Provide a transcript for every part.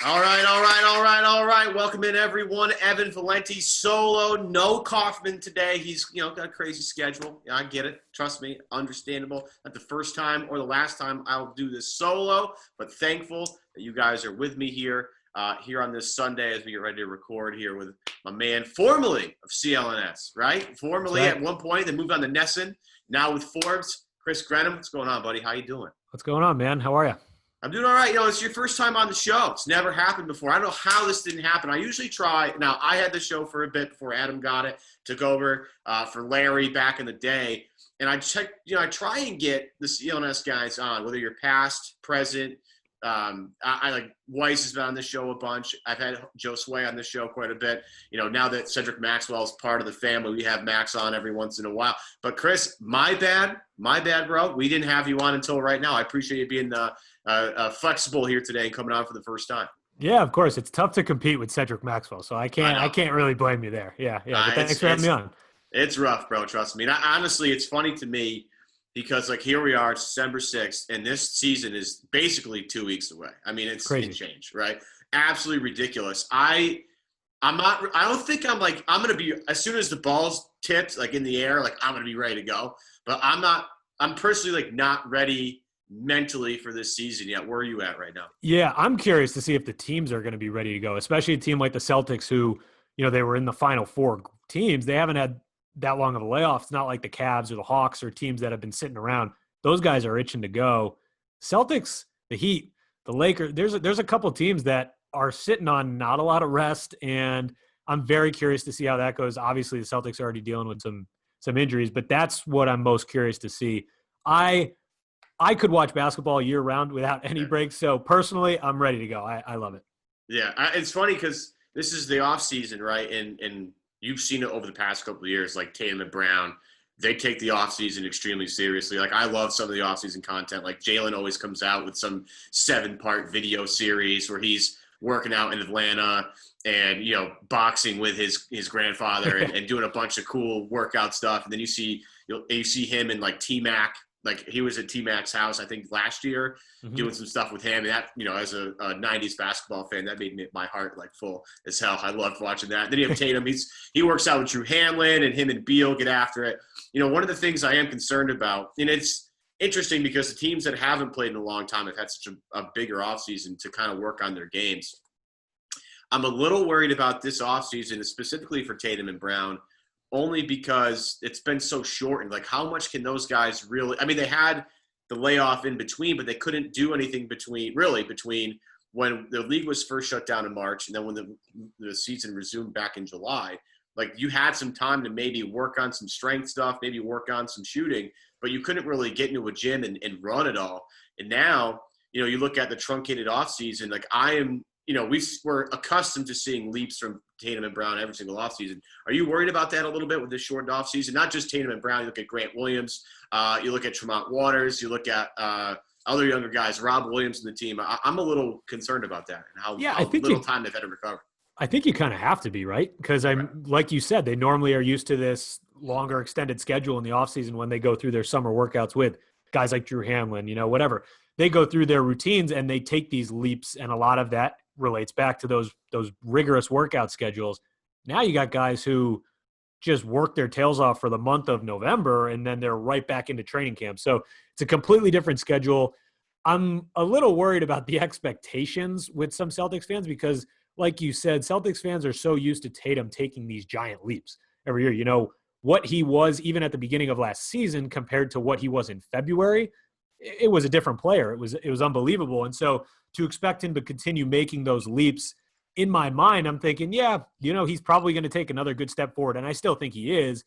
All right. Welcome in, everyone. Evan Valenti solo, no Kaufman today. He's, got a crazy schedule. Yeah, I get it. Trust me, understandable. Not the first time or the last time I'll do this solo, but thankful that you guys are with me here on this Sunday as we get ready to record here with my man, formerly of CLNS, right? Formerly at one point, they moved on to Nesson. Now with Forbes, Chris Grenham. What's going on, buddy? How you doing? What's going on, man? How are you? I'm doing all right. It's your first time on the show. It's never happened before. I don't know how this didn't happen. I usually try. Now, I had the show for a bit before Adam got it, took over for Larry back in the day. And I try and get the CLNS guys on, whether you're past, present. I like Weiss has been on the show a bunch. I've had Joe Sway on the show quite a bit. Now that Cedric Maxwell is part of the family, we have Max on every once in a while. But Chris, my bad, bro. We didn't have you on until right now. I appreciate you being flexible here today and coming on for the first time. Yeah, of course. It's tough to compete with Cedric Maxwell, so I can't really blame you there. Yeah. But thanks for having me on. It's rough, bro. Trust me. And honestly, it's funny to me because here we are, it's December 6th, and this season is basically 2 weeks away. I mean, it's crazy. Changed, right? Absolutely ridiculous. I don't think I'm going to be, as soon as the ball's tipped, in the air, I'm going to be ready to go. But I'm personally not ready mentally for this season yet. Where are you at right now? Yeah, I'm curious to see if the teams are going to be ready to go, especially a team like the Celtics who, they were in the Final Four teams. They haven't had that long of a layoff. It's not like the Cavs or the Hawks or teams that have been sitting around. Those guys are itching to go. Celtics, the Heat, the Lakers, there's a couple teams that are sitting on not a lot of rest, and I'm very curious to see how that goes. Obviously, the Celtics are already dealing with some injuries, but that's what I'm most curious to see. I could watch basketball year-round without any breaks, so personally, I'm ready to go. I love it. Yeah, it's funny because this is the offseason, right? And you've seen it over the past couple of years, like Tatum and Brown. They take the offseason extremely seriously. I love some of the offseason content. Jalen always comes out with some 7-part video series where he's working out in Atlanta and, boxing with his grandfather and doing a bunch of cool workout stuff. And then you see him in T-Mac. He was at T-Mac's house, I think, last year, doing some stuff with him. And that, as a 90s basketball fan, that made my heart full as hell. I loved watching that. Then you have Tatum. He works out with Drew Hanlon, and him and Beal get after it. One of the things I am concerned about, and it's interesting because the teams that haven't played in a long time have had such a bigger offseason to kind of work on their games. I'm a little worried about this offseason, specifically for Tatum and Brown, only because it's been so shortened. How much can those guys really – I mean, they had the layoff in between, but they couldn't do anything between when the league was first shut down in March and then when the season resumed back in July. You had some time to maybe work on some strength stuff, maybe work on some shooting, but you couldn't really get into a gym and run it all. And now, you look at the truncated offseason, we're accustomed to seeing leaps from Tatum and Brown every single offseason. Are you worried about that a little bit with this shortened offseason? Not just Tatum and Brown. You look at Grant Williams. You look at Tremont Waters. You look at other younger guys, Rob Williams and the team. I'm a little concerned about that and how little time they've had to recover. I think you kind of have to be, right? Because like you said, they normally are used to this longer extended schedule in the offseason when they go through their summer workouts with guys like Drew Hanlon, whatever. They go through their routines and they take these leaps, and a lot of that relates back to those rigorous workout schedules. Now you got guys who just work their tails off for the month of November, and then they're right back into training camp. So it's a completely different schedule. I'm a little worried about the expectations with some Celtics fans because, like you said, Celtics fans are so used to Tatum taking these giant leaps every year. What he was even at the beginning of last season compared to what he was in February, it was a different player. It was unbelievable. And so to expect him to continue making those leaps, in my mind, I'm thinking, he's probably going to take another good step forward. And I still think he is,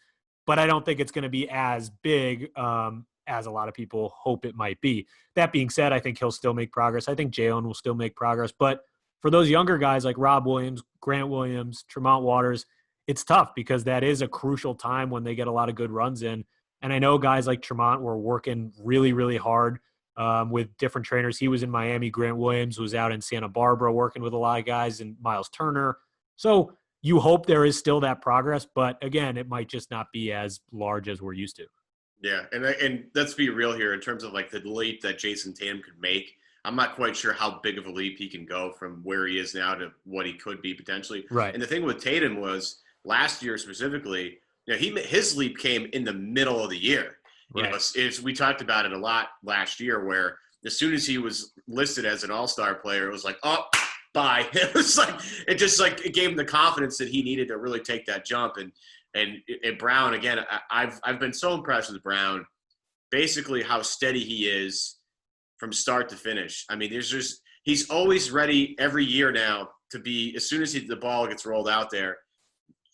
but I don't think it's going to be as big as a lot of people hope it might be. That being said, I think he'll still make progress. I think Jalen will still make progress. But for those younger guys like Rob Williams, Grant Williams, Tremont Waters, it's tough because that is a crucial time when they get a lot of good runs in. And I know guys like Tremont were working really, really hard with different trainers. He was in Miami. Grant Williams was out in Santa Barbara working with a lot of guys, and Miles Turner. So you hope there is still that progress, but again, it might just not be as large as we're used to. Yeah, and let's be real here in terms of the leap that Jayson Tatum could make. I'm not quite sure how big of a leap he can go from where he is now to what he could be potentially. Right. And the thing with Tatum was last year specifically, his leap came in the middle of the year. Right. We talked about it a lot last year, where as soon as he was listed as an all-star player, it was like, oh, bye. It gave him the confidence that he needed to really take that jump. And Brown, again, I've been so impressed with Brown, basically how steady he is from start to finish. I mean, he's always ready every year now to be, as soon as the ball gets rolled out there,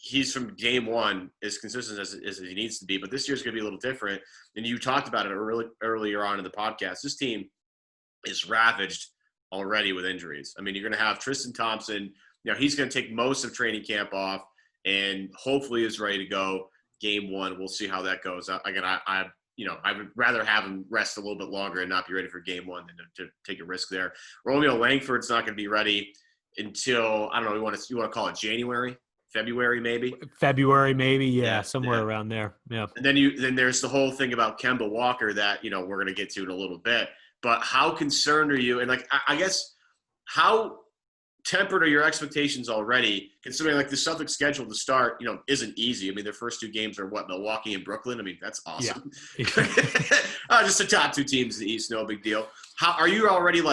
he's from game one as consistent as he needs to be. But this year's going to be a little different. And you talked about it earlier on in the podcast. This team is ravaged already with injuries. I mean, you're going to have Tristan Thompson. He's going to take most of training camp off and hopefully is ready to go game one. We'll see how that goes. Again, I would rather have him rest a little bit longer and not be ready for game one than to take a risk there. Romeo Langford's not going to be ready until, I don't know, you want to call it February maybe? February maybe, yeah, somewhere around there. Yeah. And then there's the whole thing about Kemba Walker that, we're going to get to in a little bit. But how concerned are you? And I guess how tempered are your expectations already, considering the Celtics schedule to start, isn't easy. I mean, their first two games are Milwaukee and Brooklyn. I mean, that's awesome. Yeah. Just the top two teams in the East, no big deal. How are you already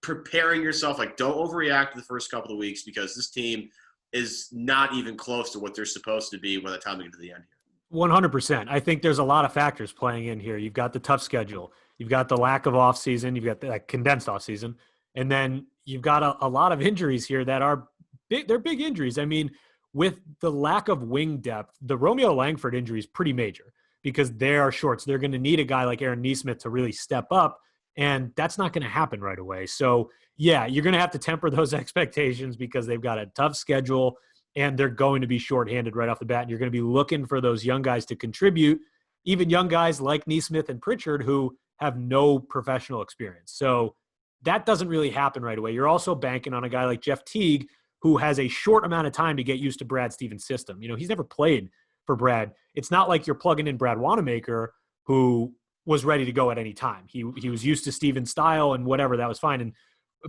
preparing yourself? Don't overreact to the first couple of weeks, because this team is not even close to what they're supposed to be by the time we get to the end here. 100%. I think there's a lot of factors playing in here. You've got the tough schedule. You've got the lack of offseason. You've got the condensed offseason. And then you've got a lot of injuries here that are big. They're big injuries. I mean, with the lack of wing depth, the Romeo Langford injury is pretty major because they are short. So they're going to need a guy like Aaron Nesmith to really step up. And that's not going to happen right away. So, yeah, you're going to have to temper those expectations because they've got a tough schedule and they're going to be shorthanded right off the bat. And you're going to be looking for those young guys to contribute, even young guys like Nesmith and Prichard who have no professional experience. So that doesn't really happen right away. You're also banking on a guy like Jeff Teague who has a short amount of time to get used to Brad Stevens' system. He's never played for Brad. It's not like you're plugging in Brad Wanamaker, who was ready to go at any time. He was used to Stevens' style and whatever, that was fine. And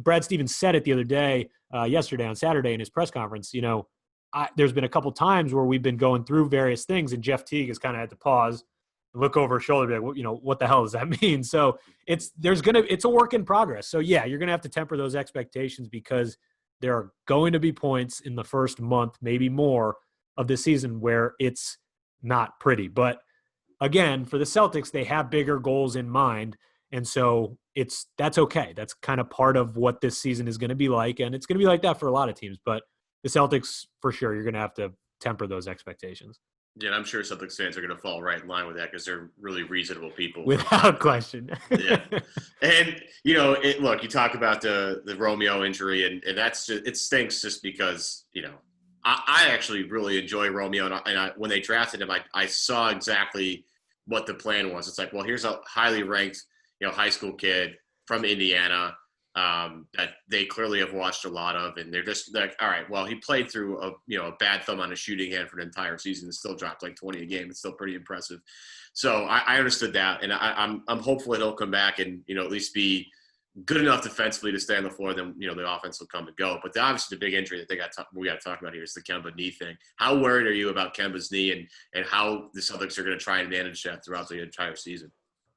Brad Stevens said it the other day, yesterday on Saturday in his press conference, there's been a couple times where we've been going through various things and Jeff Teague has kind of had to pause, look over his shoulder, and be like, what the hell does that mean? So it's a work in progress. So yeah, you're going to have to temper those expectations because there are going to be points in the first month, maybe more, of the season where it's not pretty. But again, for the Celtics, they have bigger goals in mind. And so that's okay. That's kind of part of what this season is going to be like. And it's going to be like that for a lot of teams. But the Celtics, for sure, you're going to have to temper those expectations. Yeah, I'm sure Celtics fans are going to fall right in line with that because they're really reasonable people. Without question. Yeah. And, look, you talk about the Romeo injury, and that's just, it stinks just because, I actually really enjoy Romeo. And when they drafted him, I saw exactly what the plan was. It's like, well, here's a highly ranked, high school kid from Indiana that they clearly have watched a lot of. And they're just like, all right, well, he played through a bad thumb on a shooting hand for an entire season and still dropped 20 a game. It's still pretty impressive. So I understood that. And I'm hopeful he'll come back and, at least be good enough defensively to stay on the floor. Then, the offense will come and go. But obviously the big injury that we got to talk about here is the Kemba knee thing. How worried are you about Kemba's knee and how the Celtics are going to try and manage that throughout the entire season?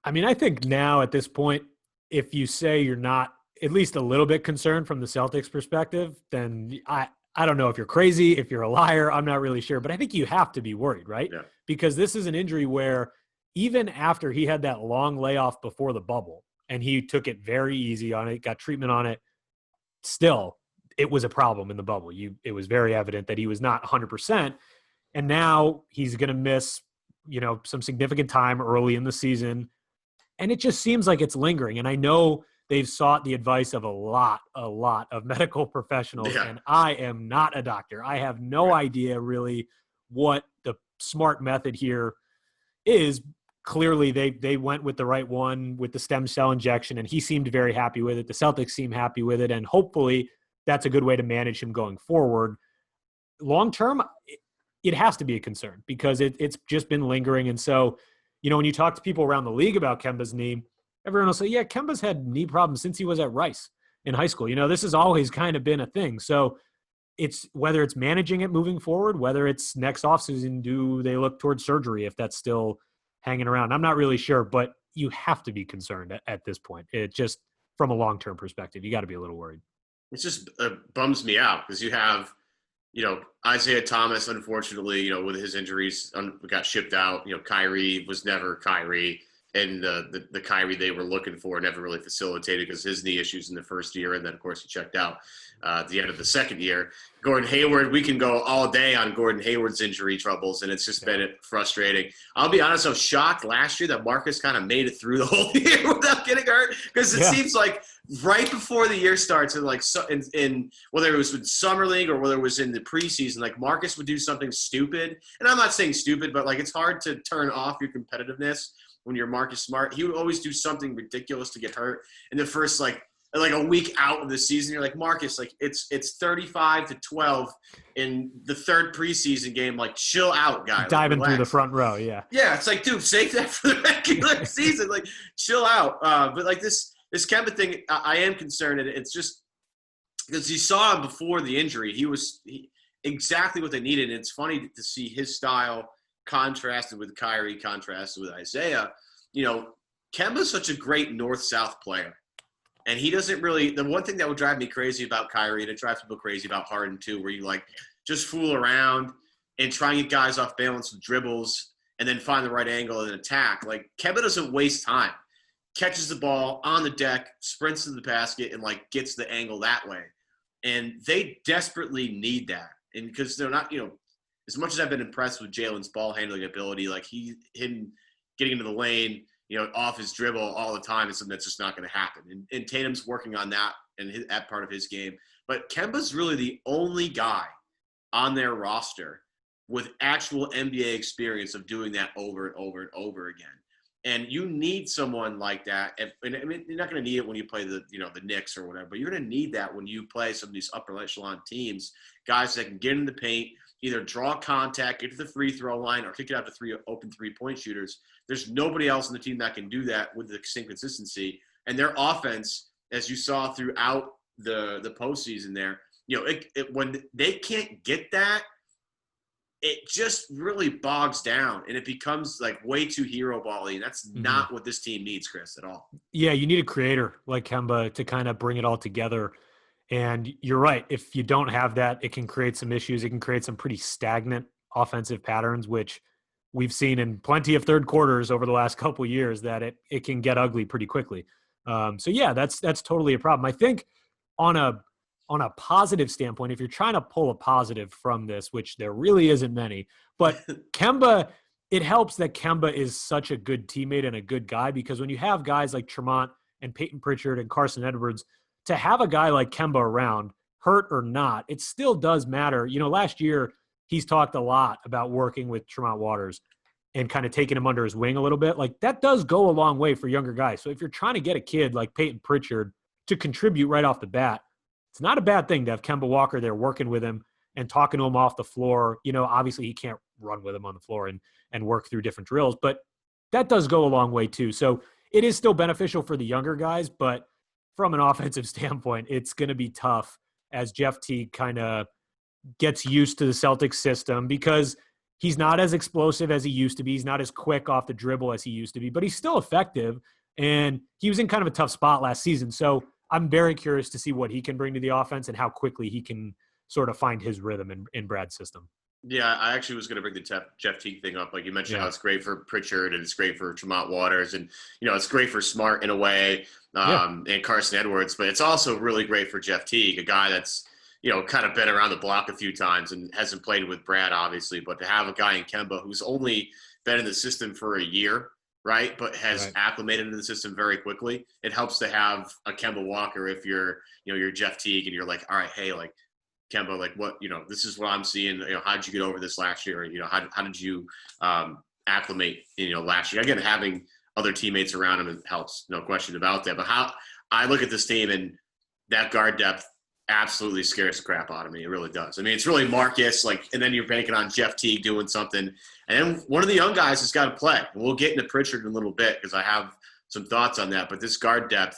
I mean, I think now at this point, if you say you're not at least a little bit concerned from the Celtics perspective, then I don't know if you're crazy, if you're a liar, I'm not really sure, but I think you have to be worried, right? Yeah. Because this is an injury where even after he had that long layoff before the bubble and he took it very easy on it, got treatment on it, still it was a problem in the bubble. It was very evident that he was not 100%. And now he's going to miss, some significant time early in the season. And it just seems like it's lingering. And I know they've sought the advice of a lot of medical professionals. Yeah. And I am not a doctor. I have no idea really what the smart method here is. Clearly they went with the right one with the stem cell injection, and he seemed very happy with it. The Celtics seem happy with it. And hopefully that's a good way to manage him going forward. Long-term, it has to be a concern because it's just been lingering. And so, when you talk to people around the league about Kemba's knee, everyone will say, yeah, Kemba's had knee problems since he was at Rice in high school. This has always kind of been a thing. So it's whether it's managing it moving forward, whether it's next offseason, do they look towards surgery if that's still hanging around? I'm not really sure, but you have to be concerned at this point. It just, from a long-term perspective, you got to be a little worried. It just bums me out because you have, Isaiah Thomas, unfortunately, with his injuries, got shipped out. Kyrie was never Kyrie. And the Kyrie they were looking for never really facilitated because his knee issues in the first year. And then, of course, he checked out at the end of the second year. Gordon Hayward, we can go all day on Gordon Hayward's injury troubles, and it's just been frustrating. I'll be honest, I was shocked last year that Marcus kind of made it through the whole year without getting hurt because it seems like right before the year starts, and in whether it was with Summer League or whether it was in the preseason, like Marcus would do something stupid. And I'm not saying stupid, but it's hard to turn off your competitiveness when you're Marcus Smart. He would always do something ridiculous to get hurt in the first like a week out of the season. You're like, Marcus, it's 35-12 in the third preseason game. Chill out, guy. Diving through the front row, yeah. Yeah, it's like, dude, save that for the regular season. Chill out. But this Kemba thing, I am concerned. And it's just because you saw him before the injury. He was exactly what they needed. And it's funny to see his style contrasted with Kyrie, contrasted with Isaiah. Kemba's such a great north-south player. And he doesn't really – the one thing that would drive me crazy about Kyrie, and it drives people crazy about Harden too, where you just fool around and try and get guys off balance with dribbles and then find the right angle and attack. Kemba doesn't waste time. Catches the ball on the deck, sprints to the basket, and gets the angle that way. And they desperately need that. And because they're not – as much as I've been impressed with Jalen's ball handling ability, him getting into the lane, off his dribble all the time is something that's just not going to happen. And Tatum's working on that and that part of his game. But Kemba's really the only guy on their roster with actual NBA experience of doing that over and over and over again. And you need someone like that. And I mean, you're not going to need it when you play the Knicks or whatever, but you're going to need that when you play some of these upper echelon teams, guys that can get in the paint, either draw contact, get to the free throw line, or kick it out to open three-point shooters. There's nobody else on the team that can do that with the same consistency. And their offense, as you saw throughout the postseason there, when they can't get that, it just really bogs down, and it becomes way too hero ball-y. And that's not what this team needs, Chris, at all. Yeah, you need a creator like Kemba to kind of bring it all together. And you're right. If you don't have that, it can create some issues. It can create some pretty stagnant offensive patterns, which we've seen in plenty of third quarters over the last couple of years, that it can get ugly pretty quickly. So yeah, that's totally a problem. I think on a positive standpoint, if you're trying to pull a positive from this, which there really isn't many, but Kemba, it helps that Kemba is such a good teammate and a good guy, because when you have guys like Tremont and Payton Pritchard and Carson Edwards, to have a guy like Kemba around, hurt or not, it still does matter. Last year he's talked a lot about working with Tremont Waters and kind of taking him under his wing a little bit. That does go a long way for younger guys. So if you're trying to get a kid like Payton Pritchard to contribute right off the bat, it's not a bad thing to have Kemba Walker there working with him and talking to him off the floor. Obviously he can't run with him on the floor and work through different drills, but that does go a long way too. So it is still beneficial for the younger guys, but from an offensive standpoint, it's going to be tough as Jeff Teague kind of gets used to the Celtics system, because he's not as explosive as he used to be. He's not as quick off the dribble as he used to be, but he's still effective. And he was in kind of a tough spot last season. So I'm very curious to see what he can bring to the offense and how quickly he can sort of find his rhythm in Brad's system. Yeah, I actually was going to bring the Jeff Teague thing up. You mentioned how it's great for Prichard and it's great for Tremont Waters, and it's great for Smart in a way, and Carson Edwards, but it's also really great for Jeff Teague, a guy that's kind of been around the block a few times and hasn't played with Brad, obviously, but to have a guy in Kemba who's only been in the system for a year, right, but has acclimated into the system very quickly, it helps to have a Kemba Walker if you're Jeff Teague and you're like, all right, hey, Kemba, what, this is what I'm seeing. How did you get over this last year? How did you acclimate, last year? Again, having other teammates around him helps, no question about that. But how I look at this team, and that guard depth absolutely scares the crap out of me. It really does. I mean, it's really Marcus, and then you're banking on Jeff Teague doing something. And then one of the young guys has got to play. And we'll get into Prichard in a little bit, because I have some thoughts on that. But this guard depth,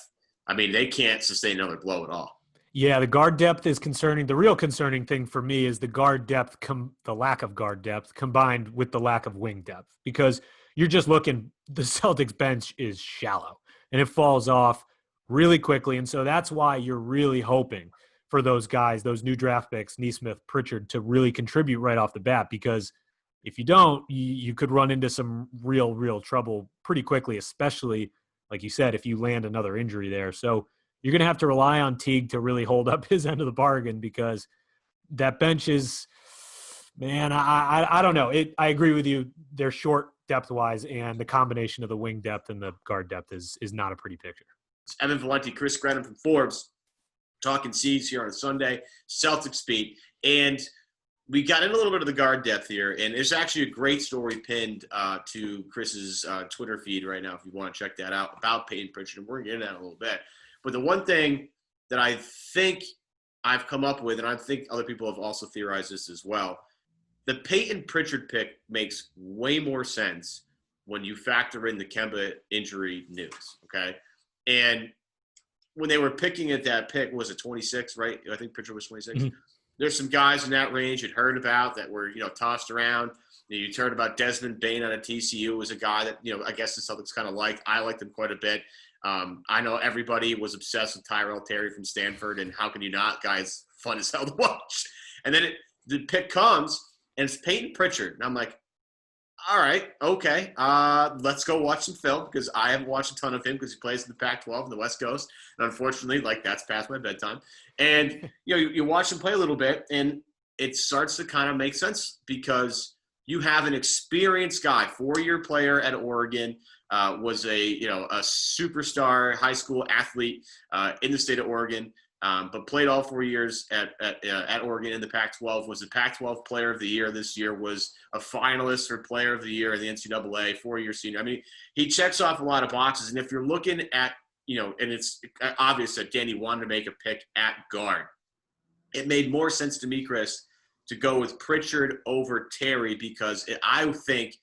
I mean, they can't sustain another blow at all. Yeah, the guard depth is concerning. The real concerning thing for me is the guard depth, the lack of guard depth combined with the lack of wing depth, because you're just looking, the Celtics bench is shallow and it falls off really quickly. And so that's why you're really hoping for those guys, those new draft picks, Nesmith, Prichard, to really contribute right off the bat, because if you don't, you could run into some real trouble pretty quickly, especially, like you said, if you land another injury there. So you're going to have to rely on Teague to really hold up his end of the bargain, because that bench is, man, I don't know. I agree with you. They're short depth-wise, and the combination of the wing depth and the guard depth is not a pretty picture. It's Evan Valenti, Chris Grenham from Forbes, talking C's here on a Sunday, Celtics Beat. And we got in a little bit of the guard depth here, and there's actually a great story pinned to Chris's Twitter feed right now if you want to check that out about Payton Pritchard, and we're going to get into that in a little bit. But the one thing that I think I've come up with, and I think other people have also theorized this as well, the Payton Pritchard pick makes way more sense when you factor in the Kemba injury news, okay? And when they were picking at that pick, was it 26, right? I think Pritchard was 26. Mm-hmm. There's some guys in that range you'd heard about that were, tossed around. You heard about Desmond Bane out of TCU was a guy that, I guess the Celtics kind of liked. I liked him quite a bit. I know everybody was obsessed with Tyrell Terry from Stanford, and how can you not? Guy's fun as hell to watch. And then the pick comes, and it's Payton Pritchard. And I'm like, all right, okay, let's go watch some film, because I haven't watched a ton of him because he plays in the Pac-12 in the West Coast. And unfortunately, that's past my bedtime. And, you watch him play a little bit, and it starts to kind of make sense, because you have an experienced guy, 4-year player at Oregon, was a superstar high school athlete in the state of Oregon, but played all 4 years at Oregon in the Pac-12, was the Pac-12 Player of the Year this year, was a finalist for Player of the Year in the NCAA, 4-year senior. I mean, he checks off a lot of boxes, and if you're looking at, and it's obvious that Danny wanted to make a pick at guard, it made more sense to me, Chris, to go with Prichard over Terry, because I think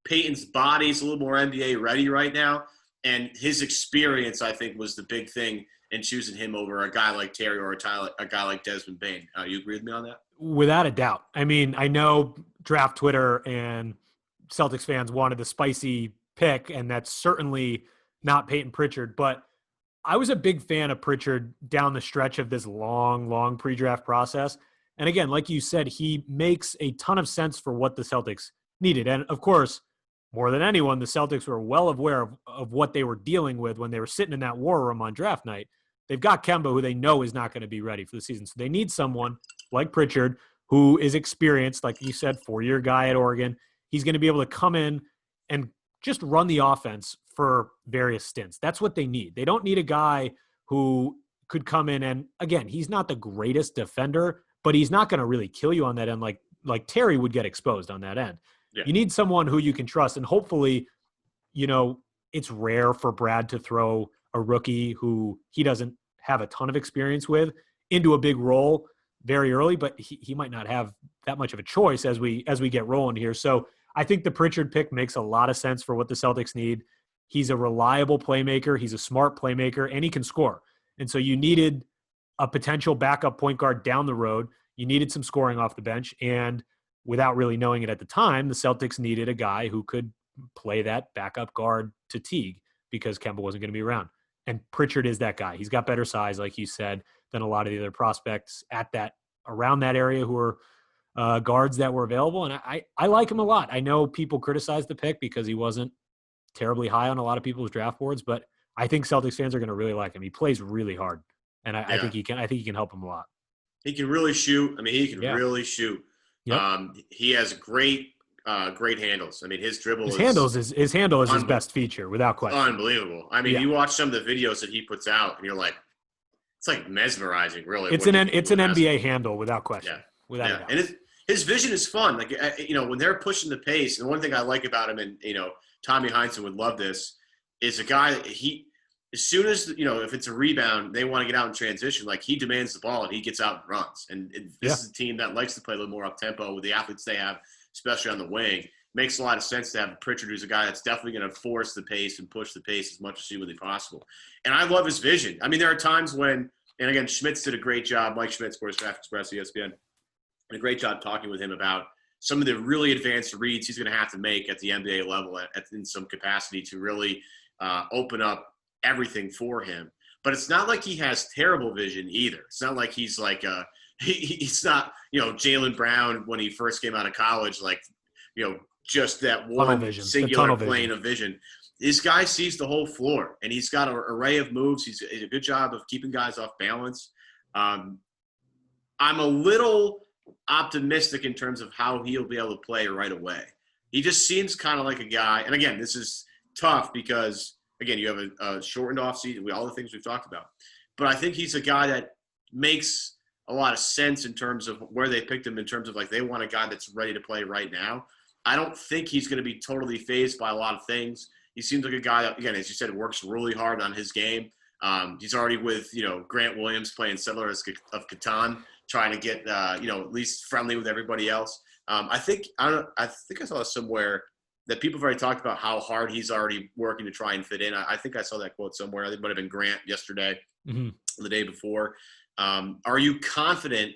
Peyton's body's a little more NBA ready right now, and his experience, I think, was the big thing in choosing him over a guy like Terry or a guy like Desmond Bane. You agree with me on that? Without a doubt. I mean, I know draft Twitter and Celtics fans wanted the spicy pick, and that's certainly not Payton Pritchard, but I was a big fan of Prichard down the stretch of this long pre-draft process. And again, like you said, he makes a ton of sense for what the Celtics needed. And of course, more than anyone, the Celtics were well aware of what they were dealing with when they were sitting in that war room on draft night. They've got Kemba, who they know is not going to be ready for the season. So they need someone like Prichard, who is experienced, like you said, 4-year guy at Oregon. He's going to be able to come in and just run the offense for various stints. That's what they need. They don't need a guy who could come in and, again, he's not the greatest defender, but he's not going to really kill you on that end like Terry would get exposed on that end. Yeah. You need someone who you can trust, and hopefully, it's rare for Brad to throw a rookie who he doesn't have a ton of experience with into a big role very early, but he might not have that much of a choice as we get rolling here. So I think the Prichard pick makes a lot of sense for what the Celtics need. He's a reliable playmaker. He's a smart playmaker, and he can score. And so you needed a potential backup point guard down the road. You needed some scoring off the bench. And without really knowing it at the time, the Celtics needed a guy who could play that backup guard to Teague, because Kemba wasn't going to be around. And Prichard is that guy. He's got better size, like you said, than a lot of the other prospects around that area who are guards that were available. And I like him a lot. I know people criticize the pick because he wasn't terribly high on a lot of people's draft boards, but I think Celtics fans are going to really like him. He plays really hard, and I think he can help him a lot. He can really shoot. I mean, he can really shoot. Yep. He has great handles. I mean, his handle is his best feature, without question. Unbelievable. I mean, you watch some of the videos that he puts out, and you're like, it's like mesmerizing, really. It's an NBA handle, without question. Yeah. Without a doubt. And his vision is fun. Like, when they're pushing the pace, and one thing I like about him, and Tommy Heinsohn would love this, is a guy that as soon as, if it's a rebound, they want to get out in transition, like he demands the ball and he gets out and runs. And this is a team that likes to play a little more up-tempo with the athletes they have, especially on the wing. makes a lot of sense to have Prichard, who's a guy that's definitely going to force the pace and push the pace as much as humanly possible. And I love his vision. I mean, there are times when, and again, Schmitz did a great job, Mike Schmitz, Sports Draft Express, ESPN, did a great job talking with him about some of the really advanced reads he's going to have to make at the NBA level in some capacity to really open up everything for him. But it's not like he has terrible vision either. It's not like he's like he's not, Jaylen Brown when he first came out of college, like, just that one singular plane of vision. This guy sees the whole floor, and he's got an array of moves. He's a good job of keeping guys off balance. I'm a little optimistic in terms of how he'll be able to play right away. He just seems kind of like a guy, and again, this is tough because, again, you have a shortened offseason, all the things we've talked about. But I think he's a guy that makes a lot of sense in terms of where they picked him, in terms of like they want a guy that's ready to play right now. I don't think he's going to be totally fazed by a lot of things. He seems like a guy that, again, as you said, works really hard on his game. He's already with, Grant Williams playing Settlers of Catan, trying to get, at least friendly with everybody else. I think I saw somewhere that people have already talked about how hard he's already working to try and fit in. I think I saw that quote somewhere. I think it might have been Grant yesterday, the day before. Are you confident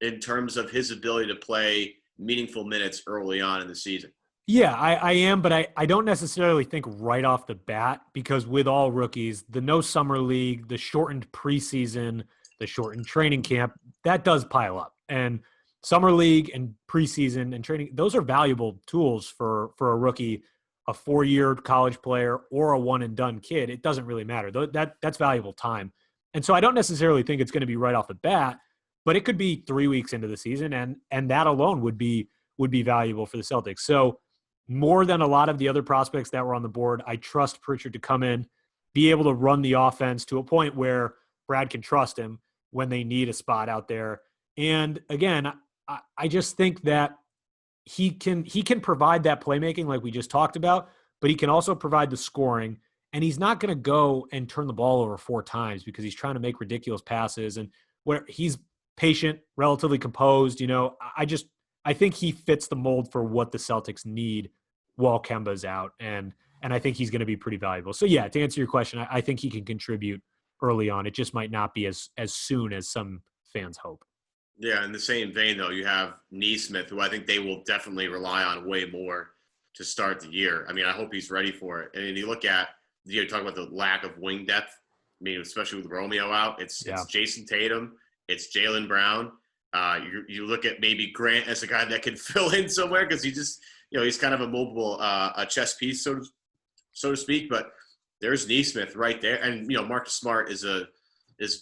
in terms of his ability to play meaningful minutes early on in the season? Yeah, I am, but I don't necessarily think right off the bat, because with all rookies, the no summer league, the shortened preseason, the shortened training camp, that does pile up. And summer league and preseason and training, those are valuable tools for a rookie, a 4-year college player, or a one-and-done kid. It doesn't really matter. That's valuable time. And so I don't necessarily think it's going to be right off the bat, but it could be 3 weeks into the season, and that alone would be valuable for the Celtics. So more than a lot of the other prospects that were on the board, I trust Prichard to come in, be able to run the offense to a point where Brad can trust him when they need a spot out there. And again, I just think that he can provide that playmaking like we just talked about, but he can also provide the scoring. And he's not going to go and turn the ball over 4 times because he's trying to make ridiculous passes, and where he's patient, relatively composed. I think he fits the mold for what the Celtics need while Kemba's out. And I think he's going to be pretty valuable. So yeah, to answer your question, I think he can contribute early on. It just might not be as soon as some fans hope. Yeah. In the same vein though, you have Nesmith, who I think they will definitely rely on way more to start the year. I mean, I hope he's ready for it. And you look at, talk about the lack of wing depth. I mean, especially with Romeo out, it's Jayson Tatum, it's Jaylen Brown. You look at maybe Grant as a guy that can fill in somewhere because he just, he's kind of a mobile a chess piece, so to speak. But there's Nesmith right there, and Marcus Smart is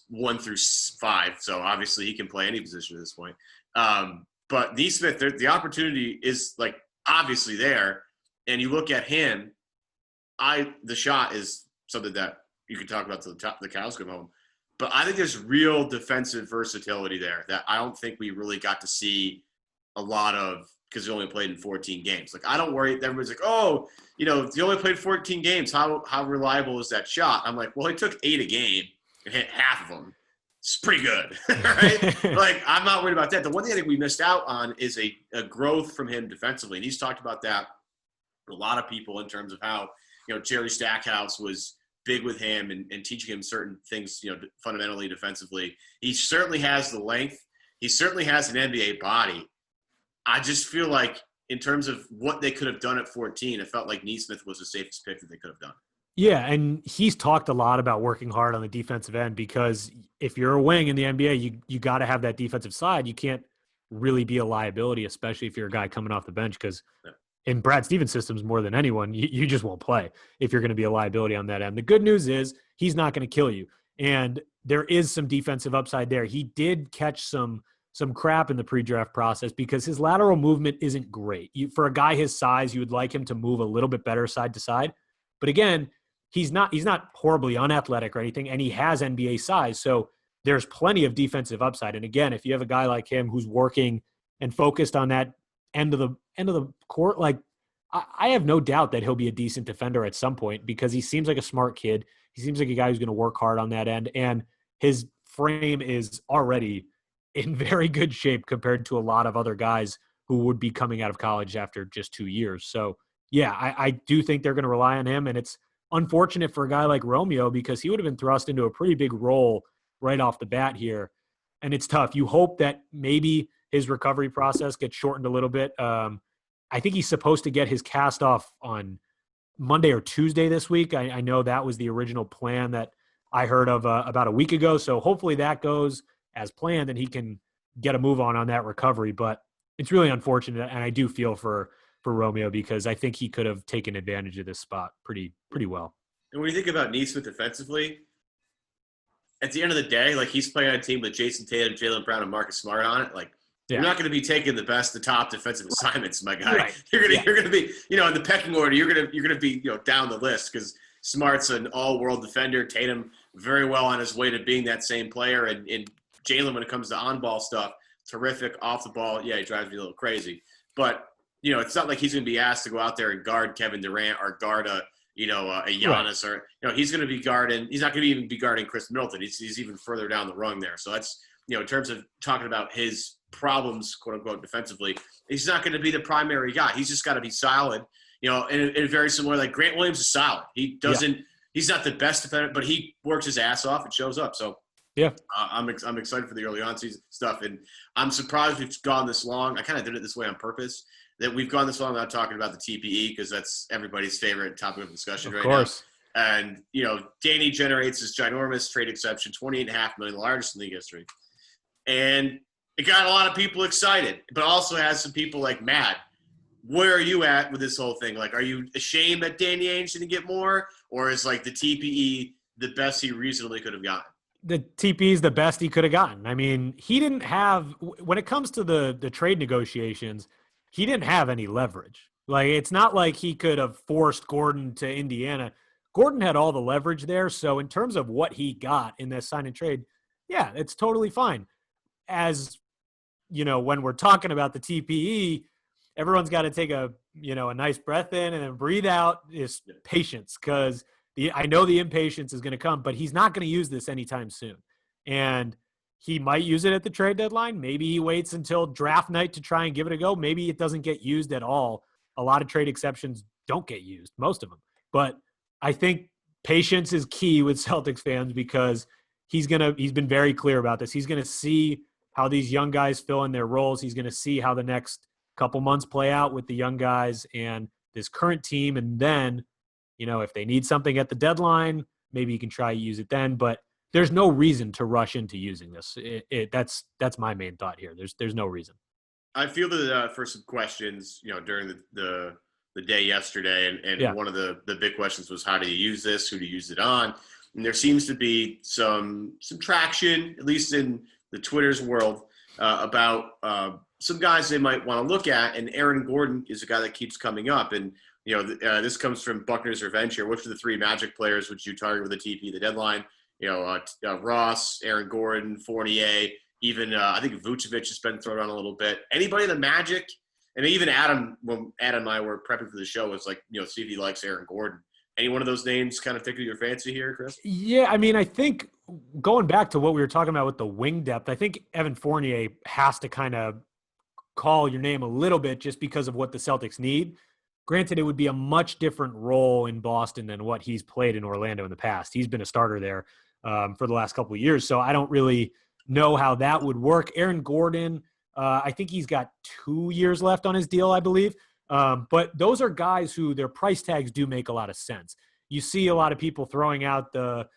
1 through 5, so obviously he can play any position at this point. But Nesmith, the opportunity is like obviously there, and you look at him. The shot is something that you can talk about till the cows come home. But I think there's real defensive versatility there that I don't think we really got to see a lot of because he only played in 14 games. Like, I don't worry. Everybody's like, oh, he only played 14 games. How reliable is that shot? I'm like, well, he took 8 a game and hit half of them. It's pretty good, right? Like, I'm not worried about that. The one thing I think we missed out on is a growth from him defensively. And he's talked about that with a lot of people in terms of how, Jerry Stackhouse was big with him and teaching him certain things, fundamentally defensively. He certainly has the length. He certainly has an NBA body. I just feel like in terms of what they could have done at 14, it felt like Nesmith was the safest pick that they could have done. Yeah, and he's talked a lot about working hard on the defensive end because if you're a wing in the NBA, you got to have that defensive side. You can't really be a liability, especially if you're a guy coming off the bench because in Brad Stevens' systems more than anyone, you just won't play if you're going to be a liability on that end. The good news is he's not going to kill you, and there is some defensive upside there. He did catch some crap in the pre-draft process because his lateral movement isn't great. For a guy his size, you would like him to move a little bit better side to side. But again, he's not horribly unathletic or anything, and he has NBA size. So there's plenty of defensive upside. And again, if you have a guy like him who's working and focused on that end of the court, like I have no doubt that he'll be a decent defender at some point because he seems like a smart kid. He seems like a guy who's going to work hard on that end, and his frame is already in very good shape compared to a lot of other guys who would be coming out of college after just 2 years. So, yeah, I do think they're going to rely on him. And it's unfortunate for a guy like Romeo because he would have been thrust into a pretty big role right off the bat here. And it's tough. You hope that maybe his recovery process gets shortened a little bit. I think he's supposed to get his cast off on Monday or Tuesday this week. I know that was the original plan that I heard of about a week ago. So hopefully that goes as planned and he can get a move on that recovery. But it's really unfortunate. And I do feel for Romeo because I think he could have taken advantage of this spot pretty well. And when you think about Nesmith defensively, at the end of the day, like he's playing on a team with Jayson Tatum, Jaylen Brown, and Marcus Smart on it. Like you're not going to be taking the top defensive assignments, my guy. Right. You're going to be, in the pecking order. You're going to be, down the list because Smart's an all-world defender. Tatum very well on his way to being that same player, and Jaylen, when it comes to on-ball stuff, terrific. Off the ball, yeah, he drives me a little crazy. But it's not like he's going to be asked to go out there and guard Kevin Durant or guard a Giannis or he's going to be guarding. He's not going to even be guarding Chris Middleton. He's even further down the rung there. So that's in terms of talking about his problems, quote unquote, defensively, he's not going to be the primary guy. He's just got to be solid. In very similar, like Grant Williams is solid. He doesn't. Yeah. He's not the best defender, but he works his ass off and shows up. So yeah, I'm excited for the early on season stuff, and I'm surprised we've gone this long. I kind of did it this way on purpose. That we've gone this long without talking about the TPE because that's everybody's favorite topic of discussion right now. Of course. And, Danny generates this ginormous trade exception, $28.5 million, the largest in league history. And it got a lot of people excited, but also has some people like mad. Where are you at with this whole thing? Like, are you ashamed that Danny Ainge didn't get more? Or is like the TPE the best he reasonably could have gotten? The TPE is the best he could have gotten. I mean, he didn't have, when it comes to the trade negotiations, he didn't have any leverage. Like, it's not like he could have forced Gordon to Indiana. Gordon had all the leverage there. So in terms of what he got in this sign and trade, yeah, it's totally fine. As, when we're talking about the TPE, everyone's got to take a nice breath in and then breathe out. Is patience, because I know the impatience is going to come, but he's not going to use this anytime soon. And he might use it at the trade deadline. Maybe he waits until draft night to try and give it a go. Maybe it doesn't get used at all. A lot of trade exceptions don't get used, most of them. But I think patience is key with Celtics fans because he's been very clear about this. He's going to see how these young guys fill in their roles. He's going to see how the next couple months play out with the young guys and this current team. And then, if they need something at the deadline, maybe you can try to use it then. But there's no reason to rush into using this. That's my main thought here. There's no reason. I feel that for some questions, during the day yesterday, and one of the big questions was how do you use this? Who do you use it on? And there seems to be some traction, at least in the Twitter's world, about some guys they might want to look at. And Aaron Gordon is a guy that keeps coming up. And this comes from Buckner's Revenge here. Which of the three Magic players would you target with a TP the deadline? Ross, Aaron Gordon, Fournier, even I think Vucevic has been thrown on a little bit. Anybody in the Magic, and even Adam, when Adam and I were prepping for the show, was like, see if he likes Aaron Gordon. Any one of those names kind of tickle your fancy here, Chris? Yeah, I mean, I think going back to what we were talking about with the wing depth, I think Evan Fournier has to kind of call your name a little bit just because of what the Celtics need. Granted, it would be a much different role in Boston than what he's played in Orlando in the past. He's been a starter there for the last couple of years, so I don't really know how that would work. Aaron Gordon, I think he's got 2 years left on his deal, I believe. But those are guys who their price tags do make a lot of sense. You see a lot of people throwing out the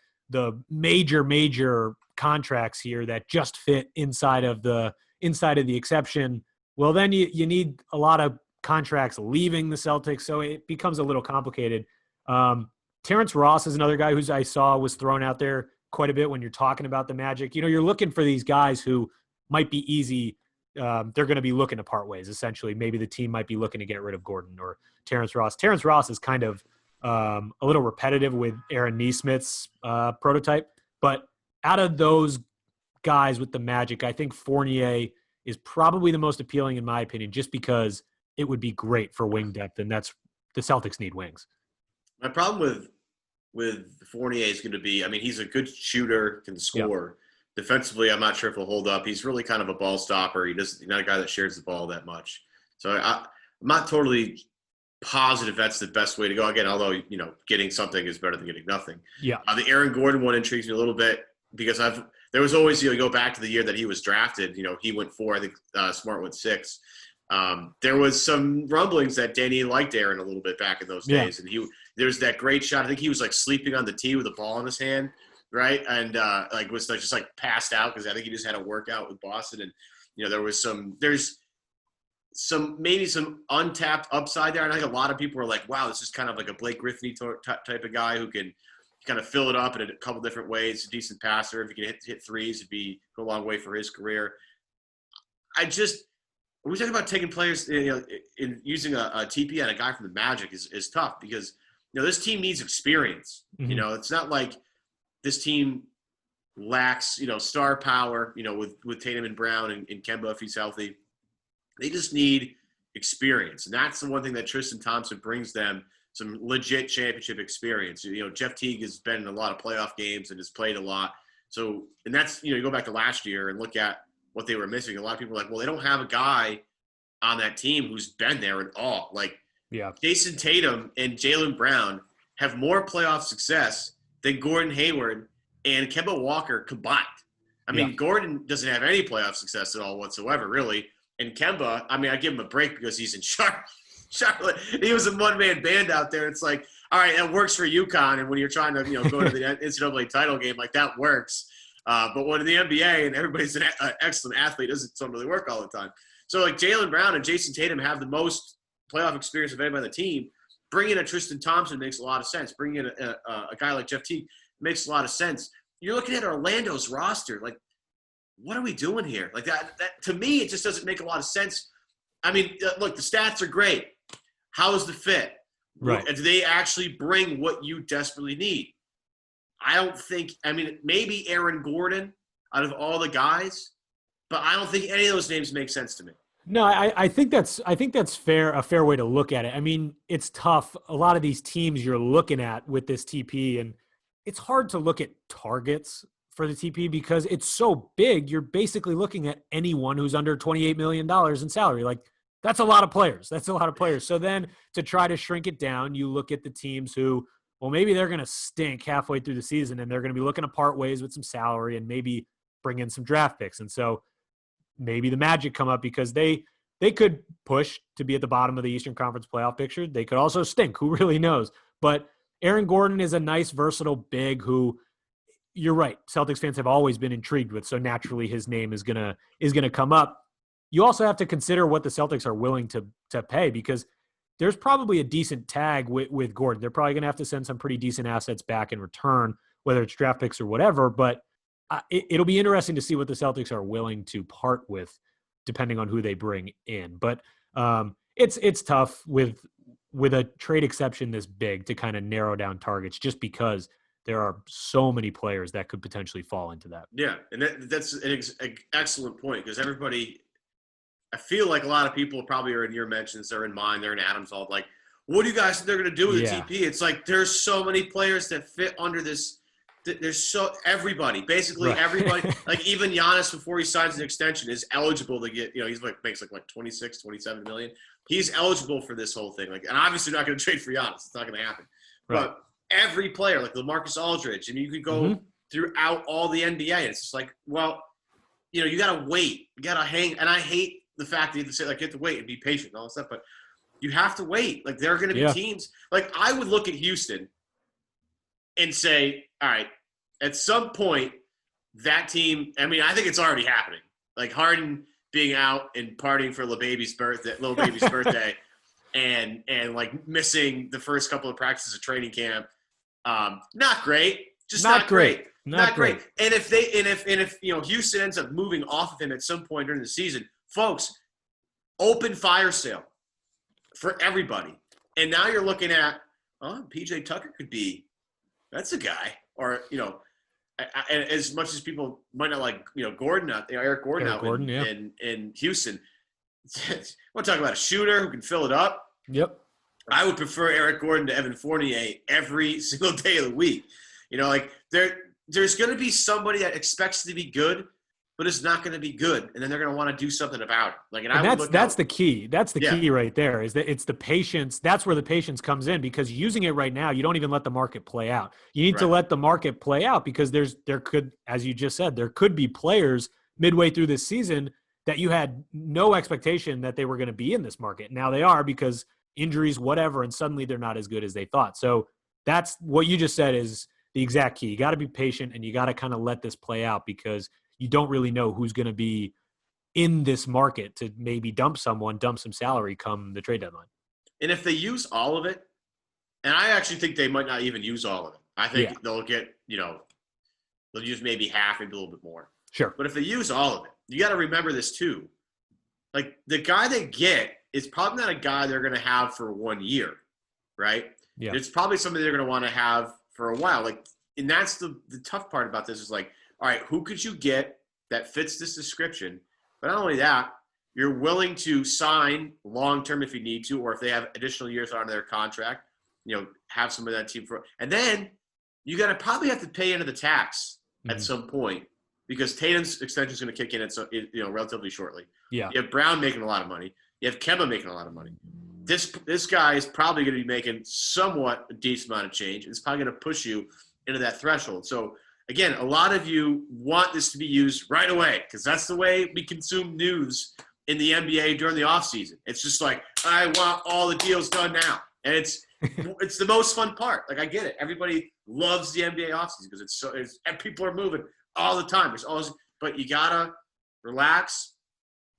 major contracts here that just fit inside of the exception. Well, then you need a lot of contracts leaving the Celtics, so it becomes a little complicated. Terrence Ross is another guy who I saw was thrown out there quite a bit when you're talking about the Magic. You're looking for these guys who might be easy. They're going to be looking to part ways, essentially. Maybe the team might be looking to get rid of Gordon or Terrence Ross. Terrence Ross is kind of a little repetitive with Aaron Nesmith's prototype. But out of those guys with the Magic, I think Fournier is probably the most appealing in my opinion, just because it would be great for wing depth, and that's the Celtics need wings. My problem with Fournier is going to be, I mean, he's a good shooter, can score. Yep. Defensively, I'm not sure if he'll hold up. He's really kind of a ball stopper. He's not a guy that shares the ball that much. So I'm not totally positive that's the best way to go. Again, although, getting something is better than getting nothing. Yeah. The Aaron Gordon one intrigues me a little bit because there was always, you go back to the year that he was drafted, he went 4, I think Smart went 6. There was some rumblings that Danny liked Aaron a little bit back in those days. And there was that great shot. I think he was like sleeping on the tee with a ball in his hand. Right. And was just passed out because I think he just had a workout with Boston. And, there's maybe some untapped upside there. And I think a lot of people are like, wow, this is kind of like a Blake Griffin type of guy who can kind of fill it up in a couple different ways. A decent passer. If he can hit threes, it'd go a long way for his career. When we talk about taking players, in using a TP on a guy from the Magic is tough because, this team needs experience. Mm-hmm. It's not like this team lacks, star power, with Tatum and Brown and Kemba if he's healthy. They just need experience. And that's the one thing that Tristan Thompson brings them, some legit championship experience. Jeff Teague has been in a lot of playoff games and has played a lot. So, and that's, you go back to last year and look at what they were missing. A lot of people are like, well, they don't have a guy on that team who's been there at all. Like, Jayson Tatum and Jaylen Brown have more playoff success than Gordon Hayward and Kemba Walker combined. I mean, Gordon doesn't have any playoff success at all whatsoever, really. And Kemba, I give him a break because he's in Charlotte. He was a one-man band out there. It's like, all right, that works for UConn. And when you're trying to, go to the NCAA title game, that works. But when in the NBA and everybody's an excellent athlete, it doesn't really work all the time. So, Jaylen Brown and Jayson Tatum have the most playoff experience of anybody on the team. Bringing in a Tristan Thompson makes a lot of sense. Bringing in a guy like Jeff Teague makes a lot of sense. You're looking at Orlando's roster. Like, what are we doing here? Like that to me, it just doesn't make a lot of sense. Look, the stats are great. How is the fit? Right. Do they actually bring what you desperately need? I don't think – maybe Aaron Gordon out of all the guys, but I don't think any of those names make sense to me. No, I think that's fair. A fair way to look at it. It's tough. A lot of these teams you're looking at with this TP, and it's hard to look at targets for the TP because it's so big. You're basically looking at anyone who's under $28 million in salary. Like, that's a lot of players. So then to try to shrink it down, you look at the teams who, well, maybe they're going to stink halfway through the season and they're going to be looking to part ways with some salary and maybe bring in some draft picks. And so maybe the Magic come up because they could push to be at the bottom of the Eastern Conference playoff picture. They could also stink. Who really knows? But Aaron Gordon is a nice, versatile big who, you're right, Celtics fans have always been intrigued with. So naturally his name is gonna come up. You also have to consider what the Celtics are willing to pay because there's probably a decent tag with Gordon. They're probably going to have to send some pretty decent assets back in return, whether it's draft picks or whatever. But it'll be interesting to see what the Celtics are willing to part with, depending on who they bring in. But it's tough with a trade exception this big to kind of narrow down targets, just because there are so many players that could potentially fall into that. Yeah, and that's an excellent point because everybody. I feel like a lot of people probably are in your mentions, they're in mine, they're in Adam's all like, what do you guys think they're going to do with the TP? It's like there's so many players that fit under this. There's everybody, basically everybody. Like even Giannis, before he signs an extension, is eligible to get, he's makes like 26, 27 million. He's eligible for this whole thing. And obviously not going to trade for Giannis. It's not going to happen. Right. But every player, like LaMarcus Aldridge, you could go throughout all the NBA. And it's just like, well, you got to wait. You got to hang. And I hate the fact that you have to say, you have to wait and be patient and all that stuff, but you have to wait. Like, there are going to be teams. Like, I would look at Houston and say, all right, at some point, that team, I think it's already happening. Like, Harden being out and partying for little baby's birthday and like missing the first couple of practices of training camp. Not great. Just not great. Not great. And if Houston ends up moving off of him at some point during the season, folks, open fire sale for everybody. And now you're looking at, PJ Tucker that's a guy. Or, and as much as people might not like, Gordon out there, Eric Gordon in Houston, want to talk about a shooter who can fill it up? Yep. I would prefer Eric Gordon to Evan Fournier every single day of the week. There's going to be somebody that expects to be good, but it's not going to be good. And then they're going to want to do something about it. Like, that's the key. That's the Yeah. key right there, is that it's the patience. That's where the patience comes in, because using it right now, you don't even let the market play out. You need to let the market play out, because there could, as you just said, there could be players midway through this season that you had no expectation that they were going to be in this market. Now they are, because injuries, whatever, and suddenly they're not as good as they thought. So that's what you just said is the exact key. You got to be patient, and you got to kind of let this play out, because you don't really know who's going to be in this market to maybe dump some salary come the trade deadline. And if they use all of it, and I actually think they might not even use all of it. I think they'll get, they'll use maybe half, maybe a little bit more. Sure. But if they use all of it, you got to remember this too. Like, the guy they get is probably not a guy they're going to have for 1 year, right? Yeah. It's probably somebody they're going to want to have for a while. Like, and that's the tough part about this is like, all right, who could you get that fits this description? But not only that, you're willing to sign long-term if you need to, or if they have additional years on their contract, have some of that team for. And then you got to probably have to pay into the tax at some point, because Tatum's extension is going to kick in relatively shortly. Yeah. You have Brown making a lot of money. You have Kemba making a lot of money. This guy is probably going to be making somewhat a decent amount of change. It's probably going to push you into that threshold. So, again, a lot of you want this to be used right away, because that's the way we consume news in the NBA during the offseason. It's just like, I want all the deals done now. And it's the most fun part. Like, I get it. Everybody loves the NBA offseason because and people are moving all the time. There's always, but you got to relax.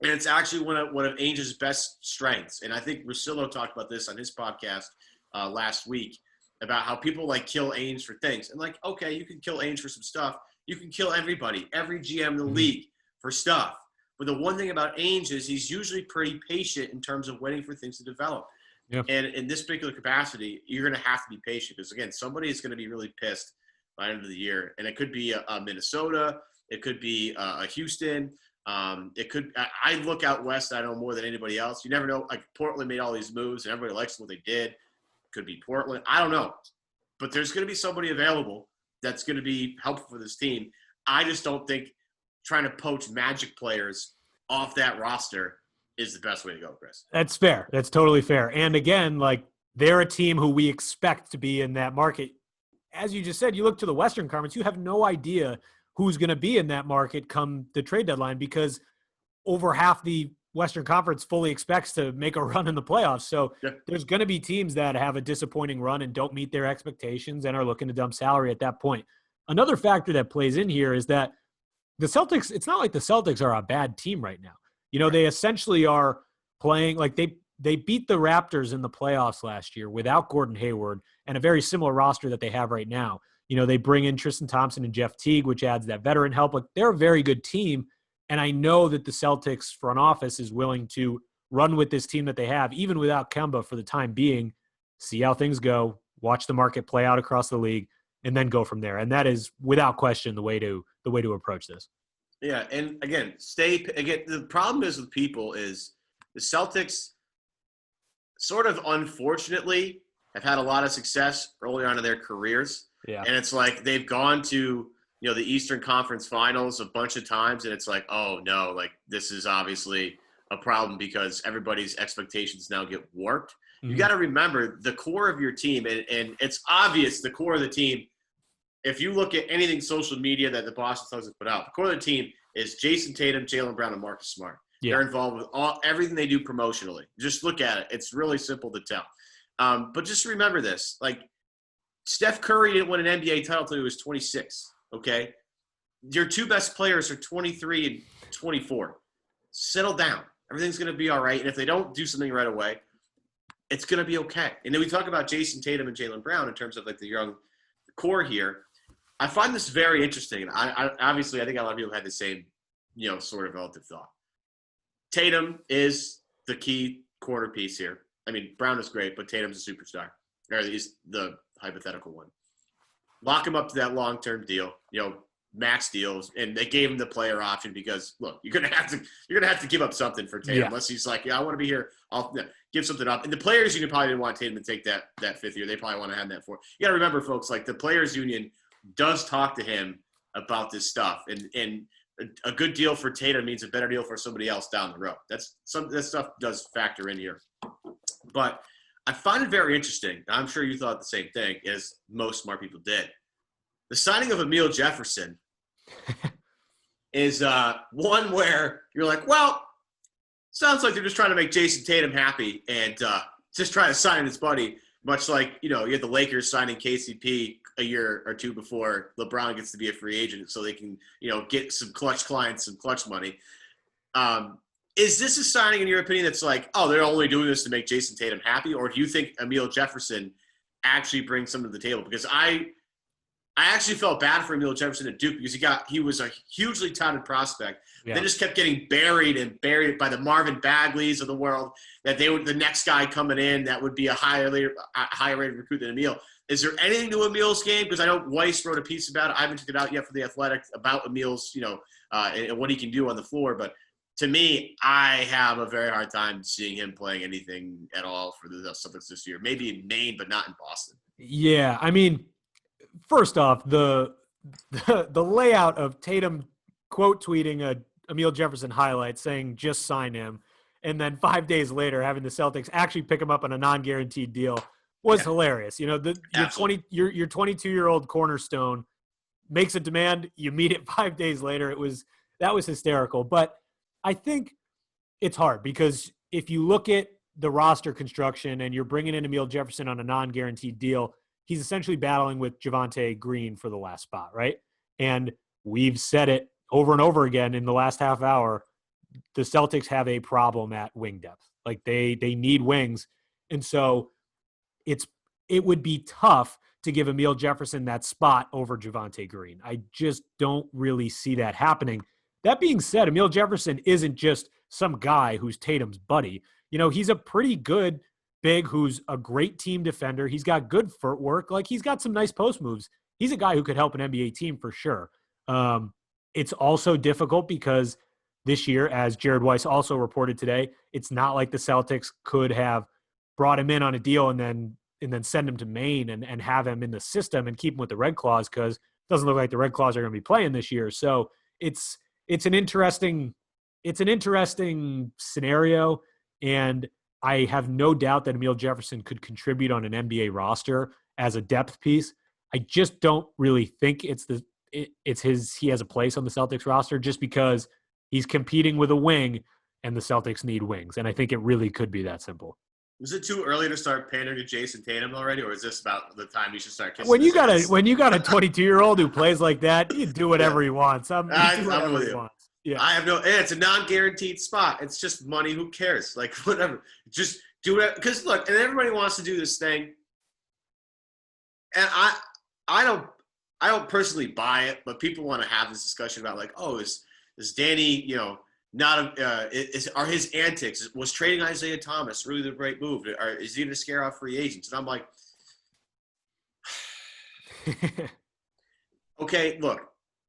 And it's actually one of Ainge's best strengths. And I think Russillo talked about this on his podcast last week, about how people kill Ainge for things. And okay, you can kill Ainge for some stuff. You can kill every GM in the league for stuff. But the one thing about Ainge is he's usually pretty patient in terms of waiting for things to develop. Yep. And in this particular capacity, you're going to have to be patient, because, again, somebody is going to be really pissed by the end of the year. And it could be a Minnesota. It could be a Houston. I look out west, I know more than anybody else. You never know. Like, Portland made all these moves, and everybody likes what they did. Could be Portland. I don't know. But there's going to be somebody available that's going to be helpful for this team. I just don't think trying to poach Magic players off that roster is the best way to go, Chris. That's fair. That's totally fair. And again, they're a team who we expect to be in that market. As you just said, you look to the Western Conference, you have no idea who's going to be in that market come the trade deadline, because over half the Western Conference fully expects to make a run in the playoffs. So there's going to be teams that have a disappointing run and don't meet their expectations and are looking to dump salary at that point. Another factor that plays in here is that the Celtics, it's not like the Celtics are a bad team right now. They essentially are playing they beat the Raptors in the playoffs last year without Gordon Hayward and a very similar roster that they have right now. They bring in Tristan Thompson and Jeff Teague, which adds that veteran help. They're a very good team. And I know that the Celtics front office is willing to run with this team that they have, even without Kemba for the time being, see how things go, watch the market play out across the league, and then go from there. And that is without question the way to approach this. Yeah. And again, the problem is with people is the Celtics sort of unfortunately have had a lot of success early on in their careers. Yeah. And it's like they've gone to, the Eastern Conference Finals a bunch of times, and it's like, oh no, this is obviously a problem because everybody's expectations now get warped. Mm-hmm. You got to remember the core of your team, and it's obvious the core of the team. If you look at anything social media that the Boston Celtics put out, the core of the team is Jayson Tatum, Jaylen Brown, and Marcus Smart. Yeah. They're involved with everything they do promotionally. Just look at it. It's really simple to tell. But just remember this, Steph Curry didn't win an NBA title until he was 26. Okay, your two best players are 23 and 24. Settle down. Everything's going to be all right. And if they don't do something right away, it's going to be okay. And then we talk about Jayson Tatum and Jaylen Brown in terms of the young core here. I find this very interesting. And I obviously, I think a lot of people had the same, sort of relative thought. Tatum is the key quarter piece here. I mean, Brown is great, but Tatum's a superstar. Or he's the hypothetical one. Lock him up to that long-term deal, max deals, and they gave him the player option because look, you're gonna have to give up something for Tatum unless he's like, I want to be here. I'll give something up. And the players union probably didn't want Tatum to take that fifth year. They probably want to have that for. You got to remember, folks, the players union does talk to him about this stuff, and a good deal for Tatum means a better deal for somebody else down the road. That stuff does factor in here. But I find it very interesting. I'm sure you thought the same thing, as most smart people did. The signing of Amile Jefferson is one where you're like, well, sounds like they're just trying to make Jayson Tatum happy and just trying to sign his buddy, much like, you had the Lakers signing KCP a year or two before LeBron gets to be a free agent so they can, get some clutch clients, some clutch money. Is this a signing, in your opinion, that's like, oh, they're only doing this to make Jayson Tatum happy? Or do you think Amile Jefferson actually brings something to the table? Because I actually felt bad for Amile Jefferson at Duke because he was a hugely touted prospect. Yeah. They just kept getting buried by the Marvin Bagleys of the world, that they were the next guy coming in that would be a higher rated recruit than Amile. Is there anything to Amile's game? Because I know Weiss wrote a piece about it. I haven't checked it out yet for The Athletic about Amile's, and what he can do on the floor. But to me, I have a very hard time seeing him playing anything at all for the Celtics this year. Maybe in Maine, but not in Boston. Yeah, I mean, first off, the layout of Tatum quote tweeting a Amile Jefferson highlight saying just sign him, and then 5 days later having the Celtics actually pick him up on a non-guaranteed deal was hilarious. Your 22-year-old cornerstone makes a demand, you meet it 5 days later. That was hysterical. But I think it's hard because if you look at the roster construction and you're bringing in Amile Jefferson on a non-guaranteed deal, he's essentially battling with Javonte Green for the last spot, right? And we've said it over and over again in the last half hour, the Celtics have a problem at wing depth. Like they need wings. And so it would be tough to give Amile Jefferson that spot over Javonte Green. I just don't really see that happening. That being said, Amile Jefferson isn't just some guy who's Tatum's buddy. He's a pretty good big who's a great team defender. He's got good footwork. Like, he's got some nice post moves. He's a guy who could help an NBA team for sure. It's also difficult because this year, as Jared Weiss also reported today, it's not like the Celtics could have brought him in on a deal and then send him to Maine and have him in the system and keep him with the Red Claws, because it doesn't look like the Red Claws are going to be playing this year. So it's an interesting scenario, and I have no doubt that Amile Jefferson could contribute on an NBA roster as a depth piece. I just don't really think he has a place on the Celtics roster, just because he's competing with a wing and the Celtics need wings. And I think it really could be that simple. Is it too early to start pandering to Jayson Tatum already, or is this about the time you should start kissing? When you got a 22-year-old who plays like that, you do whatever he wants. I'm with you. Yeah. It's a non-guaranteed spot. It's just money. Who cares? Like, whatever. Just do it. Because look, and everybody wants to do this thing. And I don't personally buy it, but people want to have this discussion about, like, oh, is Danny, are his antics, was trading Isaiah Thomas really the right move? Is he going to scare off free agents? And I'm like, okay, look,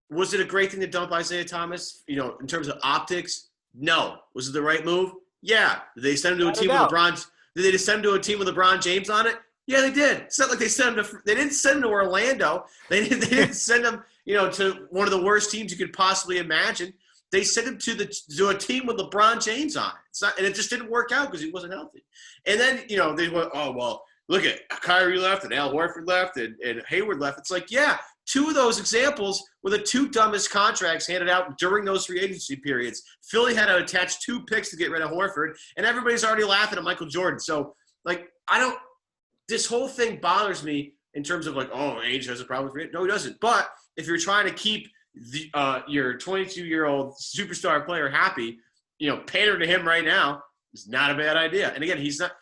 was it a great thing to dump Isaiah Thomas? In terms of optics, no. Was it the right move? Yeah. Did they send him to a team with LeBron? Did they just send him to a team with LeBron James on it? Yeah, they did. It's not like they sent him to. They didn't send him to Orlando. They didn't send him, to one of the worst teams you could possibly imagine. They sent him to a team with LeBron James on it. And it just didn't work out because he wasn't healthy. And then, they went, oh, well, look at Kyrie left and Al Horford left and Hayward left. It's like, yeah, two of those examples were the two dumbest contracts handed out during those free agency periods. Philly had to attach 2 picks to get rid of Horford, and everybody's already laughing at Michael Jordan. So, like, this whole thing bothers me in terms of, like, oh, age has a problem with it. No, he doesn't. But if you're trying to keep your 22-year-old superstar player happy, pander to him right now is not a bad idea. And again, he's not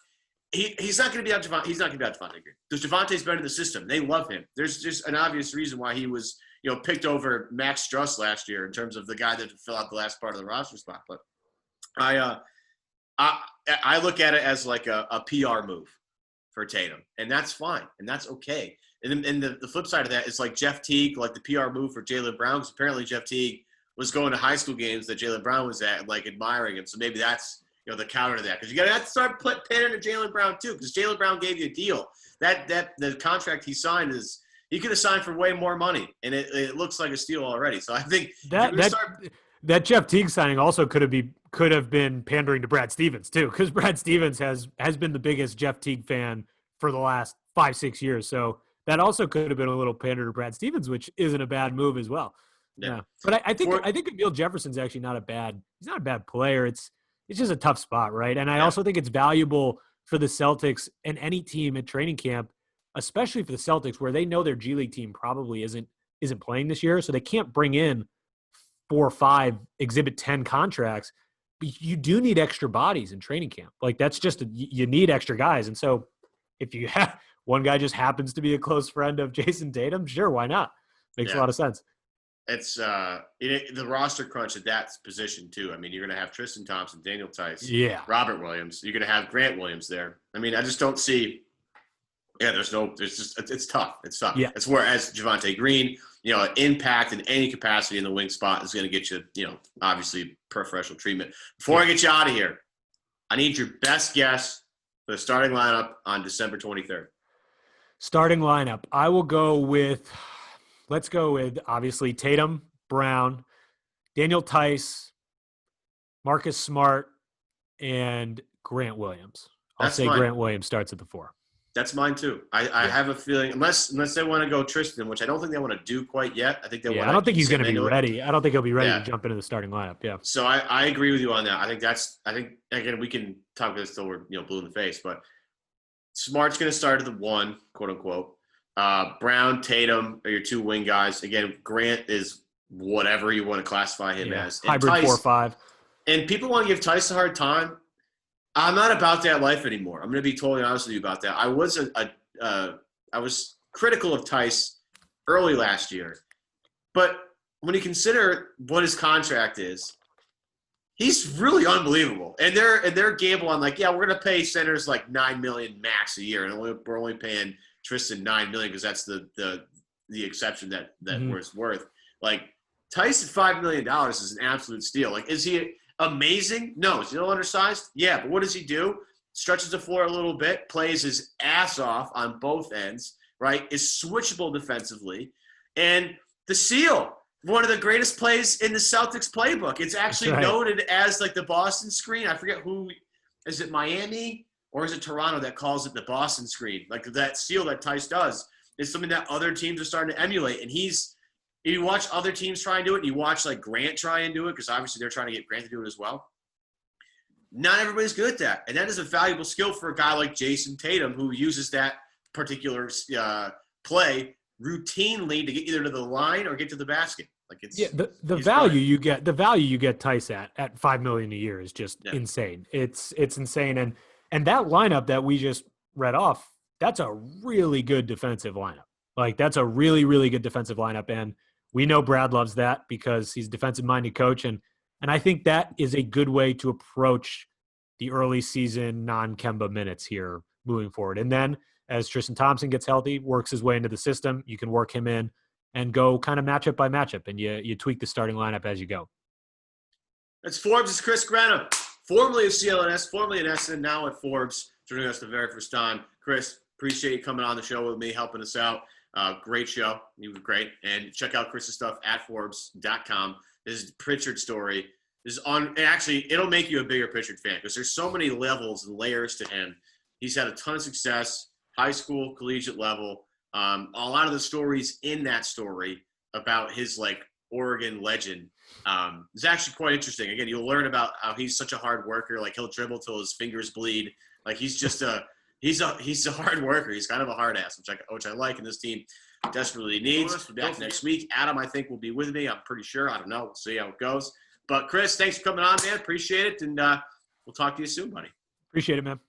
going to be on Javonte. He's not going to be on Javonte Green because Javonte's been in the system. They love him. There's just an obvious reason why he was, picked over Max Struss last year in terms of the guy that would fill out the last part of the roster spot. But I look at it as like a PR move for Tatum, and that's fine, and that's okay. And then the flip side of that is like Jeff Teague, like the PR move for Jaylen Brown, because apparently Jeff Teague was going to high school games that Jaylen Brown was at, like, admiring him. So maybe that's, the counter to that. Because you got to start pandering to Jaylen Brown too, because Jaylen Brown gave you a deal. The contract he signed is he could have signed for way more money, and it looks like a steal already. So I think that Jeff Teague signing also could have been pandering to Brad Stevens too, because Brad Stevens has been the biggest Jeff Teague fan for the last 5-6 years. So that also could have been a little pander to Brad Stevens, which isn't a bad move as well. Yeah. But I think Amile Jefferson's actually not a bad player. It's just a tough spot, right? And I also think it's valuable for the Celtics and any team at training camp, especially for the Celtics, where they know their G League team probably isn't playing this year, so they can't bring in 4 or 5 Exhibit 10 contracts. But you do need extra bodies in training camp. Like that's you need extra guys. And so if you have one guy just happens to be a close friend of Jayson Tatum, sure, why not? Makes a lot of sense. It's the roster crunch at that position too. I mean, you're going to have Tristan Thompson, Daniel Tice, Robert Williams. You're going to have Grant Williams there. I mean, I just don't see. Yeah, it's tough. It's tough. Yeah. It's whereas Javonte Green, an impact in any capacity in the wing spot is going to get you, obviously preferential treatment. Before I get you out of here, I need your best guess for the starting lineup on December 23rd. Starting lineup. I will go with. Let's go with, obviously, Tatum, Brown, Daniel Tice, Marcus Smart, and Grant Williams. I'll say mine. Grant Williams starts at the 4. That's mine, too. I have a feeling, unless they want to go Tristan, which I don't think they want to do quite yet. I think they want to. I don't think he's going to be ready. I don't think he'll be ready to jump into the starting lineup. Yeah. So I agree with you on that. I think, again, we can talk about this till we're, blue in the face, but Smart's going to start at the 1, quote unquote. Brown, Tatum are your 2 wing guys. Again, Grant is whatever you want to classify him as. And hybrid 4-5. And people want to give Tice a hard time. I'm not about that life anymore. I'm going to be totally honest with you about that. I was critical of Tice early last year, but when you consider what his contract is, he's really unbelievable. And they're gamble on like, we're going to pay centers like $9 million max a year, and we're only paying Tristan $9 million because that's the exception that was worth. Like Tice at $5 million is an absolute steal. Like, is he amazing? No. Is he a little undersized? Yeah, but what does he do? Stretches the floor a little bit, plays his ass off on both ends, right? Is switchable defensively, and the seal, one of the greatest plays in the Celtics playbook. It's actually noted as like the Boston screen. I forget who is it, Miami? Or is it Toronto that calls it the Boston screen? Like that seal that Tice does is something that other teams are starting to emulate. And you watch other teams try and do it, and you watch like Grant try and do it, because obviously they're trying to get Grant to do it as well. Not everybody's good at that. And that is a valuable skill for a guy like Jayson Tatum, who uses that particular play routinely to get either to the line or get to the basket. Like it's the value you get Tice at $5 million a year is just insane. It's insane. And that lineup that we just read off, that's a really good defensive lineup. Like, that's a really, really good defensive lineup. And we know Brad loves that because he's a defensive-minded coach. And I think that is a good way to approach the early season non-Kemba minutes here moving forward. And then as Tristan Thompson gets healthy, works his way into the system, you can work him in and go kind of matchup by matchup. And you tweak the starting lineup as you go. That's Forbes. It's Chris Grenham, formerly of CLNS, formerly at SN, now at Forbes, joining us the very first time. Chris, appreciate you coming on the show with me, helping us out. Great show. You were great. And check out Chris's stuff at Forbes.com. This is the Prichard story. This is on, and actually, it'll make you a bigger Prichard fan because there's so many levels and layers to him. He's had a ton of success, high school, collegiate level. A lot of the stories in that story about his Oregon legend is actually quite interesting. Again, you'll learn about how he's such a hard worker. Like, he'll dribble till his fingers bleed. Like, he's just he's a hard worker. He's kind of a hard ass, which I like, and this team desperately needs. We'll be back next week. Adam, I think, will be with me. I'm pretty sure. I don't know. We'll see how it goes. But Chris, thanks for coming on, man. Appreciate it, and we'll talk to you soon, buddy. Appreciate it, man.